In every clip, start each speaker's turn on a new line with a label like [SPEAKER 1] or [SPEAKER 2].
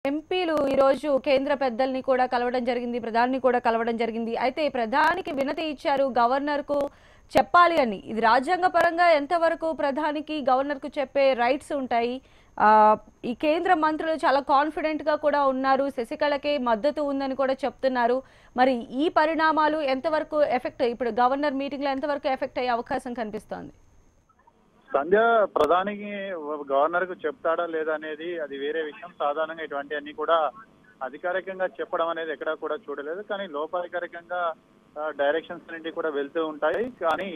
[SPEAKER 1] ఎంపీలు ఈ రోజు కేంద్ర పెద్దల్ని కూడా కలవడం జరిగింది, ప్రధాని కూడా కలవడం జరిగింది. అయితే ప్రధానికి వినతి ఇచ్చారు గవర్నర్కు చెప్పాలి అని. ఇది రాజ్యాంగ పరంగా ఎంతవరకు ప్రధానికి గవర్నర్కు చెప్పే రైట్స్ ఉంటాయి? ఈ కేంద్ర మంత్రులు చాలా కాన్ఫిడెంట్ గా కూడా ఉన్నారు, శశికళకే మద్దతు ఉందని కూడా చెప్తున్నారు. మరి ఈ పరిణామాలు ఎంతవరకు ఎఫెక్ట్, ఇప్పుడు గవర్నర్ మీటింగ్ లో ఎంతవరకు ఎఫెక్ట్ అయ్యే అవకాశం కనిపిస్తోంది?
[SPEAKER 2] సంధ్య ప్రధానికి గవర్నర్ కు చెప్తాడా లేదా అనేది అది వేరే విషయం. సాధారణంగా ఇటువంటి అన్ని కూడా అధికారికంగా చెప్పడం అనేది ఎక్కడా కూడా చూడలేదు. కానీ లోపాధికారికంగా డైరెక్షన్స్ అన్నింటి కూడా వెళ్తూ ఉంటాయి. కానీ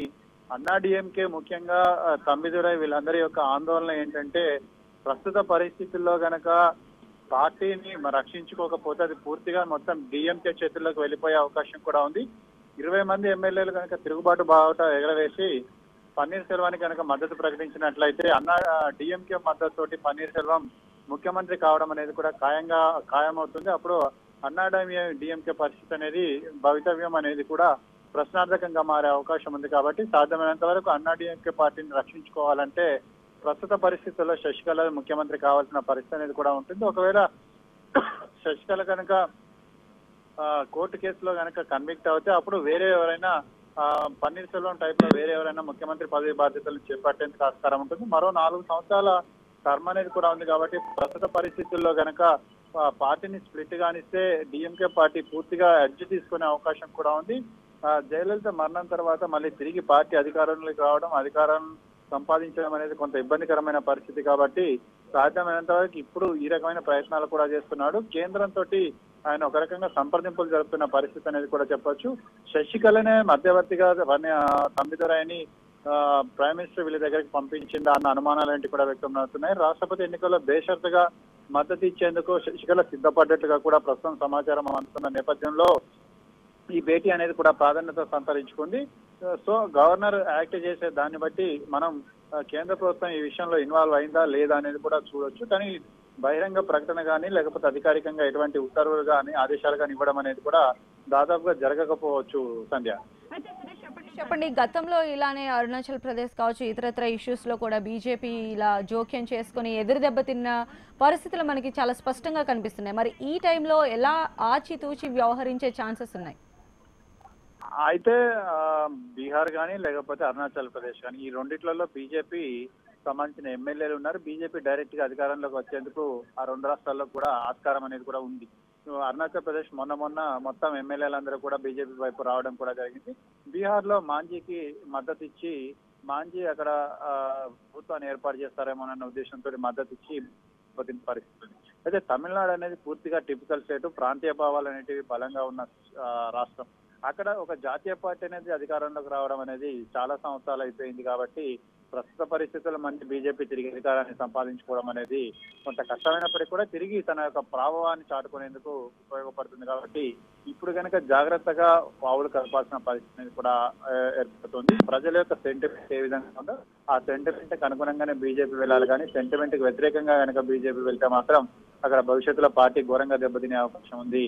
[SPEAKER 2] అన్నా డిఎంకే ముఖ్యంగా తమ్మిదురై వీళ్ళందరి యొక్క ఆందోళన ఏంటంటే, ప్రస్తుత పరిస్థితుల్లో గనక పార్టీని రక్షించుకోకపోతే అది పూర్తిగా మొత్తం డిఎంకే చేతుల్లోకి వెళ్ళిపోయే అవకాశం కూడా ఉంది. 20 మంది ఎమ్మెల్యేలు కనుక తిరుగుబాటు బావుట ఎగరవేసి పన్నీర్ సెల్వానికి కనుక మద్దతు ప్రకటించినట్లయితే డిఎంకే మద్దతుతోటి పన్నీర్ సెల్వం ముఖ్యమంత్రి కావడం అనేది కూడా ఖాయమవుతుంది. అప్పుడు డిఎంకే పరిస్థితి అనేది భవితవ్యం అనేది కూడా ప్రశ్నార్థకంగా మారే అవకాశం ఉంది. కాబట్టి సాధ్యమైనంత వరకు డిఎంకే పార్టీని రక్షించుకోవాలంటే ప్రస్తుత పరిస్థితుల్లో శశికళ ముఖ్యమంత్రి కావాల్సిన పరిస్థితి అనేది కూడా ఉంటుంది. ఒకవేళ శశికళ కనుక కోర్టు కేసులో కనుక కన్విక్ట్ అవుతే అప్పుడు వేరే ఎవరైనా పన్నీర్ సెల్వం టైప్ లో వేరే ఎవరైనా ముఖ్యమంత్రి పదవి బాధ్యతలు చేపట్టేందుకు ఆస్కారం ఉంటుంది. మరో 4 సంవత్సరాల టర్మ్ అనేది కూడా ఉంది. కాబట్టి ప్రస్తుత పరిస్థితుల్లో గనక పార్టీని స్ప్లిట్ గానిస్తే డిఎంకే పార్టీ పూర్తిగా ఎడ్జ్ తీసుకునే అవకాశం కూడా ఉంది. జయలలిత మరణం తర్వాత మళ్ళీ తిరిగి పార్టీ అధికారంలోకి రావడం, అధికారం సంపాదించడం అనేది కొంత ఇబ్బందికరమైన పరిస్థితి. కాబట్టి సాధ్యమైనంత వరకు ఇప్పుడు ఈ రకమైన ప్రయత్నాలు కూడా చేస్తున్నాడు. కేంద్రంతో ఆయన ఒక రకంగా సంప్రదింపులు జరుపుతున్న పరిస్థితి అనేది కూడా చెప్పొచ్చు. శశికళనే మధ్యవర్తిగా తమ్మిదురైని ప్రైమ్ మినిస్టర్ వీళ్ళ దగ్గరికి పంపించిందా అన్న అనుమానాలు ఏంటి కూడా వ్యక్తం అవుతున్నాయి. రాష్ట్రపతి ఎన్నికల్లో బేషరతుగా మద్దతు ఇచ్చేందుకు శశికళ సిద్ధపడ్డట్టుగా కూడా ప్రస్తుతం సమాచారం అందుతున్న నేపథ్యంలో ఈ భేటీ అనేది కూడా ప్రాధాన్యత సంతరించుకుంది. సో గవర్నర్ యాక్ట్ చేసే దాన్ని బట్టి మనం కేంద్ర ప్రభుత్వం ఈ విషయంలో ఇన్వాల్వ్ అయిందా లేదా అనేది కూడా చూడొచ్చు. కానీ బహిరంగ ప్రకటన కానీ లేకపోతే అధికారికంగా ఎటువంటి ఉత్తర్వులు కానీ ఆదేశాలు కానీ ఇవ్వడం అనేది కూడా దాదాపుగా జరగకపోవచ్చు. సంధ్య,
[SPEAKER 1] చెప్పండి, గతంలో ఇలానే అరుణాచల్ ప్రదేశ్ కావచ్చు, ఇతరత్ర ఇష్యూస్ లో కూడా బీజేపీ ఇలా జోక్యం చేసుకుని ఎదురు దెబ్బతిన్న పరిస్థితులు మనకి చాలా స్పష్టంగా కనిపిస్తున్నాయి. మరి ఈ టైంలో ఎలా ఆచితూచి వ్యవహరించే ఛాన్సెస్ ఉన్నాయి?
[SPEAKER 2] అయితే బీహార్ కానీ లేకపోతే అరుణాచల్ ప్రదేశ్ కానీ ఈ రెండిట్లలో బీజేపీ సంబంధించిన ఎమ్మెల్యేలు ఉన్నారు. బీజేపీ డైరెక్ట్ గా అధికారంలోకి వచ్చేందుకు ఆ 2 రాష్ట్రాల్లో కూడా ఆస్కారం అనేది కూడా ఉంది. అరుణాచల్ ప్రదేశ్ మొన్న మొత్తం ఎమ్మెల్యేలందరూ కూడా బీజేపీ వైపు రావడం కూడా జరిగింది. బీహార్ లో మాంజీకి మద్దతు ఇచ్చి మాంజీ అక్కడ ప్రభుత్వాన్ని ఏర్పాటు చేస్తారేమోనన్న ఉద్దేశంతో మద్దతు ఇచ్చి పరిస్థితి. అయితే తమిళనాడు అనేది పూర్తిగా టిపికల్ స్టేట్, ప్రాంతీయ భావాలు అనేటివి బలంగా ఉన్న రాష్ట్రం. అక్కడ ఒక జాతీయ పార్టీ అనేది అధికారంలోకి రావడం అనేది చాలా సంవత్సరాలు అయిపోయింది. కాబట్టి ప్రస్తుత పరిస్థితుల్లో మంచి బీజేపీ తిరిగి అధికారాన్ని సంపాదించుకోవడం అనేది కొంత కష్టమైనప్పటికీ కూడా తిరిగి తన యొక్క ప్రభావాన్ని చాటుకునేందుకు ఉపయోగపడుతుంది. కాబట్టి ఇప్పుడు కనుక జాగ్రత్తగా పావులు కలపాల్సిన పరిస్థితి కూడా ఏర్పడుతుంది. ప్రజల యొక్క సెంటిమెంట్ ఏ విధంగా ఉందో ఆ సెంటిమెంట్ కి అనుగుణంగానే బీజేపీ వెళ్ళాలి. కానీ సెంటిమెంట్ కి వ్యతిరేకంగా కనుక బీజేపీ వెళ్తే మాత్రం అక్కడ భవిష్యత్తులో పార్టీ ఘోరంగా దెబ్బతినే అవకాశం ఉంది.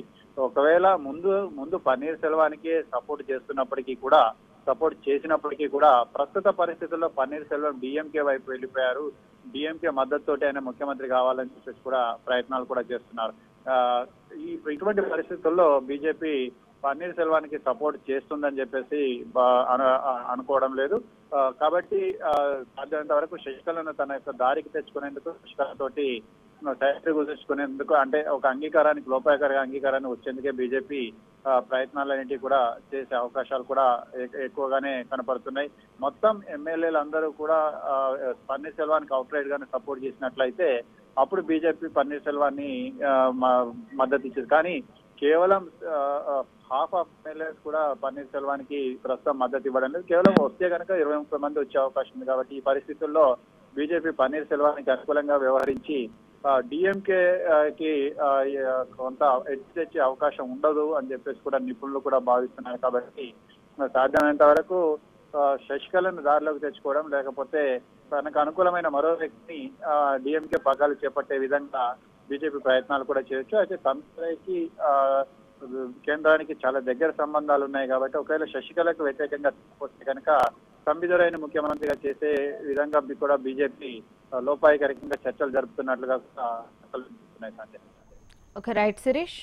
[SPEAKER 2] ఒకవేళ ముందు పన్నీర్ సెల్వానికి సపోర్ట్ చేసినప్పటికీ కూడా ప్రస్తుత పరిస్థితుల్లో పన్నీర్ సెల్వం డిఎంకే వైపు వెళ్ళిపోయారు. డిఎంకే మద్దతుతోటి ఆయన ముఖ్యమంత్రి కావాలని చెప్పేసి కూడా ప్రయత్నాలు కూడా చేస్తున్నారు. ఇటువంటి పరిస్థితుల్లో బీజేపీ పన్నీర్ సెల్వానికి సపోర్ట్ చేస్తుందని చెప్పేసి అనుకోవడం లేదు. కాబట్టి సాధ్యమైనంత వరకు శశికళను తన యొక్క దారికి తెచ్చుకునేందుకు, శశికళతోటి సైత్రి కుదుర్చుకునేందుకు, అంటే ఒక లోపాయకర అంగీకారాన్ని వచ్చేందుకే బీజేపీ ప్రయత్నాలు అనేటివి కూడా చేసే అవకాశాలు కూడా ఎక్కువగానే కనపడుతున్నాయి. మొత్తం ఎమ్మెల్యేలు అందరూ కూడా పన్నీర్ సెల్వానికి అవుట్ రైట్ గానే సపోర్ట్ చేసినట్లయితే అప్పుడు బీజేపీ పన్నీర్ సెల్వాన్ని మద్దతు ఇచ్చింది. కానీ కేవలం హాఫ్ ఆఫ్ ఎమ్మెల్యేస్ కూడా పన్నీర్ సెల్వానికి ప్రస్తుతం మద్దతు ఇవ్వడం లేదు. కేవలం వస్తే కనుక 20-30 మంది వచ్చే అవకాశం ఉంది. కాబట్టి ఈ పరిస్థితుల్లో బీజేపీ పన్నీర్ సెల్వానికి అనుకూలంగా వ్యవహరించి డిఎంకే కి కొంత ఎడ్జ్ తెచ్చే అవకాశం ఉండదు అని చెప్పేసి కూడా నిపుణులు కూడా భావిస్తున్నారు. కాబట్టి సాధ్యమైనంత వరకు శశికళను దారిలోకి తెచ్చుకోవడం, లేకపోతే తనకు అనుకూలమైన మరో వ్యక్తిని డిఎంకే పగ్గాలు చేపట్టే విధంగా బీజేపీ ప్రయత్నాలు కూడా చేయొచ్చు. అయితే తమిళకి కేంద్రానికి చాలా దగ్గర సంబంధాలు ఉన్నాయి. కాబట్టి ఒకవేళ శశికళకు వ్యతిరేకంగా వస్తే కనుక తమ్మిదురైన ముఖ్యమంత్రిగా చేసే విధంగా కూడా బీజేపీ లోపాయికరంగా చర్చలు జరుపుతున్నట్లుగా సంజయ్.
[SPEAKER 1] Okay, right Sirish.